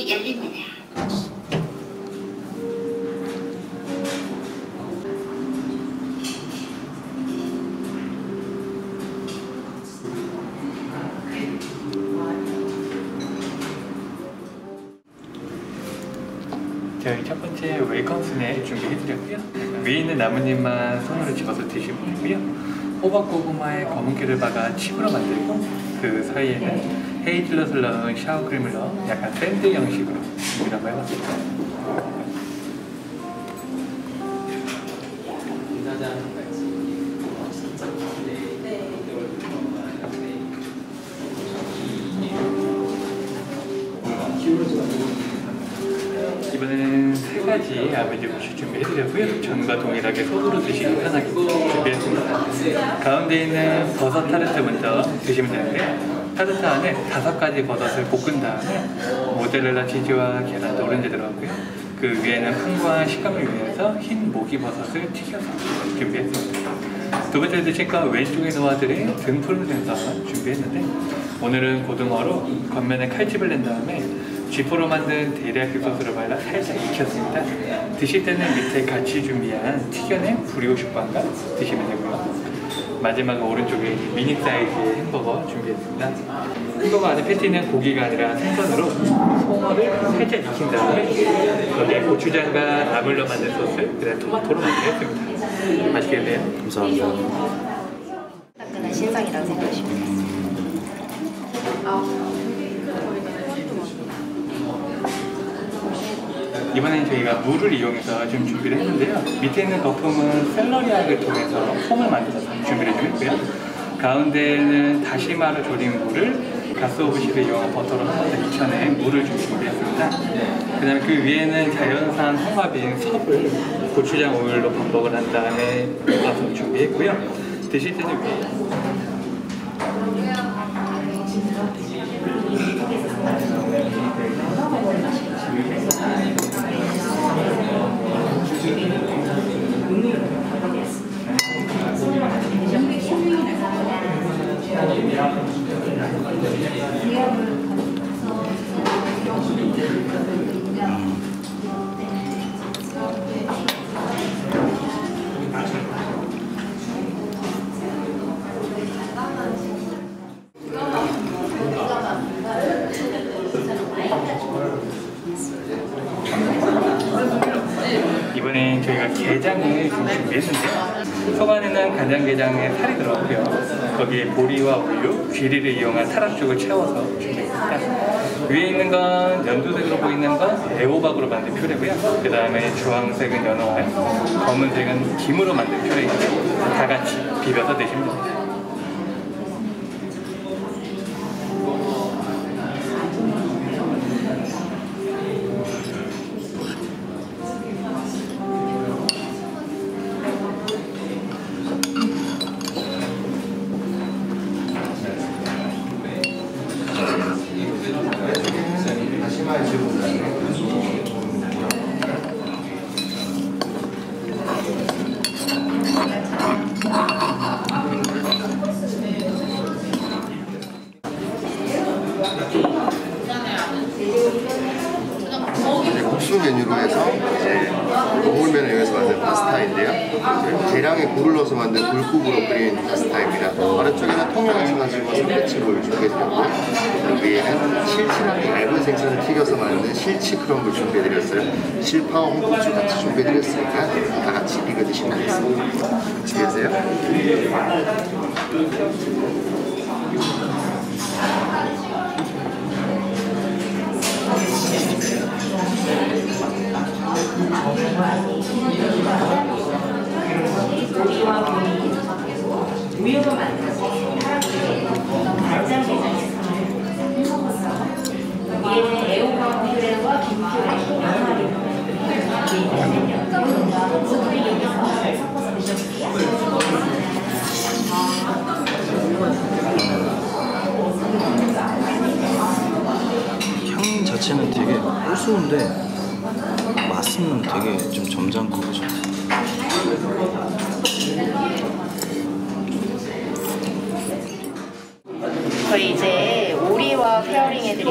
문이 열립니다. 저희 첫 번째 웰컴 스낵 준비해드렸고요. 위에 있는 나뭇잎만 손으로 집어서 드시면 되고요. 호박고구마에 검은깨를 박아 칩으로 만들고 그 사이에는 헤이즐넛을 넣은 샤워크림을 넣어 약간 샌드 형식으로 준비를 한번 해봤습니다. 이번에는 세 가지 아메리카 쿠키 준비해드렸고요. 전과 동일하게 손으로 드시기 편하게 준비했습니다. 가운데 있는 버섯 타르트 먼저 드시면 되는데, 타르트 안에 5가지 버섯을 볶은 다음에 모짜렐라 치즈와 계란, 노른자 들어가고요. 그 위에는 풍부한 식감을 위해서 흰 모기버섯을 튀겨서 준비했습니다. 두 번째 드실 건 왼쪽에 놓아드린 등푸른 생선 준비했는데, 오늘은 고등어로 겉면에 칼집을 낸 다음에 쥐포로 만든 데리야끼 소스를 발라 살짝 익혔습니다. 드실 때는 밑에 같이 준비한 튀겨낸 브리오슈빵과 드시면 되고요. 마지막 오른쪽에 미니 사이즈의 햄버거 준비했습니다. 햄버거 안에 패티는 고기가 아니라 생선으로 홍어를 살짝 익힌 다음에 거기에 고추장과 나물로 만든 소스, 그다음 토마토로 만들었습니다. 맛있게 드세요. 감사합니다. 따끈한 신상이라고 생각하시면 돼요. 이번엔 저희가 물을 이용해서 좀 준비를 했는데요. 밑에 있는 거품은 샐러리학을 통해서 폼을 만들어서 준비를 좀 했고요. 가운데는 다시마로 졸인 물을 가스오브실을 이용한 버터로 한 번 더 익혀낸 물을 좀 준비했습니다. 그 다음에 그 위에는 자연산 홍합인 섭을 고추장 오일로 범벅을 한 다음에 볶아서 준비했고요. 드실 때는 위에 이번엔 저희가 게장을 좀 준비했는데요. 속 안에는 간장게장에 살이 들어가고요. 거기에 보리와 우유, 귀리를 이용한 타락죽을 채워서 준비했습니다. 위에 있는 건 연두색으로 보이는 건 애호박으로 만든 퓨레고요. 그 다음에 주황색은 연어알, 검은색은 김으로 만든 퓨레인데 다 같이 비벼서 드시면 됩니다. 국수 메뉴로 해서 이제 먹을면을 이용해서 만든 파스타인데요. 계량에 굴을 넣어서 만든 굴국으로 끓인 파스타입니다. 아래쪽에는 통영에서 가지고 삼배치를 준비해드렸고요. 위에는 실치랑 얇은 생선을 튀겨서 만든 실치 크럼블 준비해드렸어요. 실파와 홍고추 같이 준비해드렸으니까 다 같이 비벼 드시면 되겠습니다. 같이 계세요. 우유로 만들어서 간장게장에서 위에는 애호박 퓨레와 김퓨레, 양파를 소금을 이용해서 섞어서 드셔볼게요. 향 자체는 되게 고소한데 맛은 되게 좀 점잖고 좋아요. 저희 이제 오리와 페어링 해드릴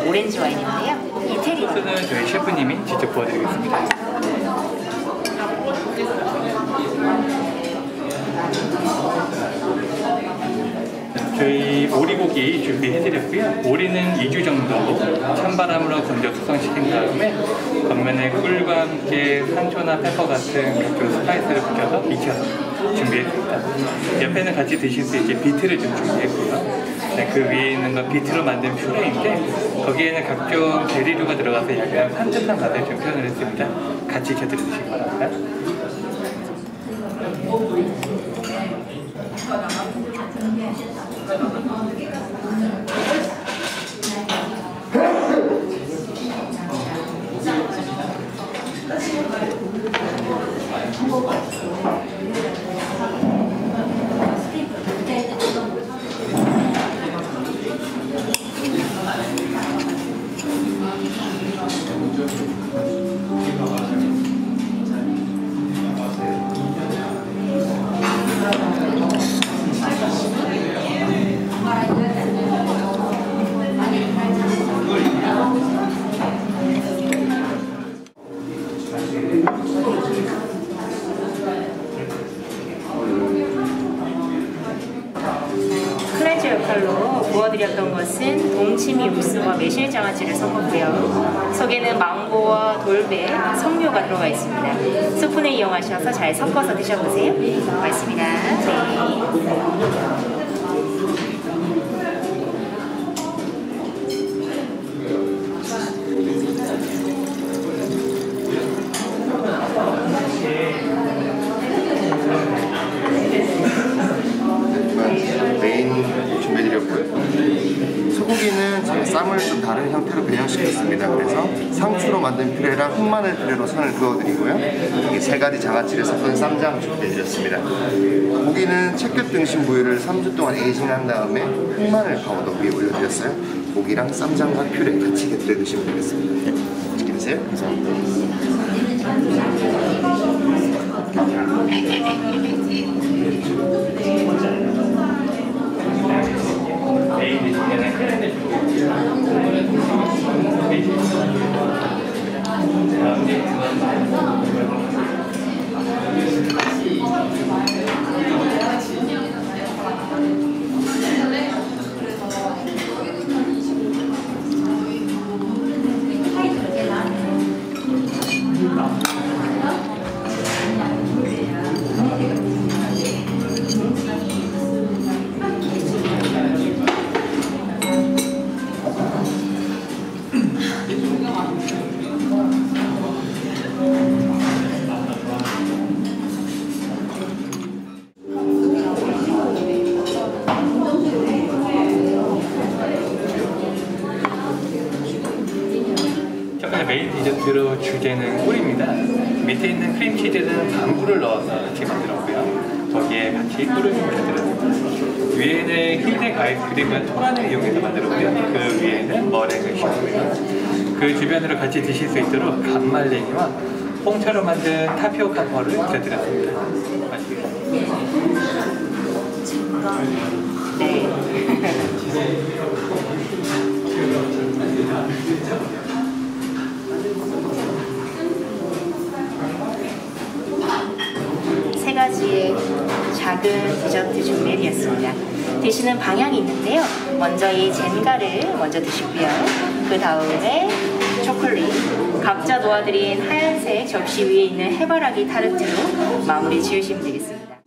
오렌지 와인인데요. 이태리 소스는 저희 셰프님이 직접 부어드리겠습니다. 저희 오리고기 준비해드렸고요. 오리는 2주 정도 찬바람으로 건져 숙성시킨 다음에 겉면에 꿀과 함께 산초나 페퍼 같은 각종 스파이스를 붙여서 익혀서 준비했습니다. 옆에는 같이 드실 수 있게 비트를 좀 준비했고요. 네, 그 위에 있는 건 비트로 만든 퓨레인데 거기에는 각종 베리류가 들어가서 약간 산뜻한 맛을 좀 표현을 했습니다. 같이 곁들여 드시기 바랍니다. 클렌저 역할로 부어드렸던 것은 동치미 육수와 매실 장아찌를 섞었고요. 속에는 망고와 돌배, 석류가 들어가 있습니다. 스푼을 이용하셔서 잘 섞어서 드셔보세요. 맛있습니다. 네. 메인 준비해드렸고요. 소고기는 제가 쌈을 좀 다른 형태로 변형시켰습니다. 그래서 상추로 만든 퓨레랑 흑마늘 퓨레로 선을 그어드리고요. 여기 3가지 장아찌를 섞은 쌈장 준비해드렸습니다. 고기는 채끝 등심 부위를 3주 동안 에이징한 다음에 흑마늘 파우더 위에 올려드렸어요. 고기랑 쌈장과 퓨레 같이 곁들여 드시면 되겠습니다. 네, 맛있게 드세요. 메인 디저트로 주제는 꿀입니다. 밑에 있는 크림치즈는 방구를 넣어서 같이 만들었고요. 거기에 같이 꿀을 좀 곁들였습니다. 위에는 흰색 아이스크림은 토란을 이용해서 만들었고요. 그 위에는 머랭을 씌웠고요. 그 주변으로 같이 드실 수 있도록 감말랭이와 뽕차로 만든 타피오카 펄을 곁들였습니다. 맛있겠습니다. 네. 세 가지의 작은 디저트 준비해드렸습니다. 드시는 방향이 있는데요. 먼저 이 젠가를 먼저 드시고요. 그 다음에 초콜릿, 각자 놓아드린 하얀색 접시 위에 있는 해바라기 타르트로 마무리 지으시면 되겠습니다.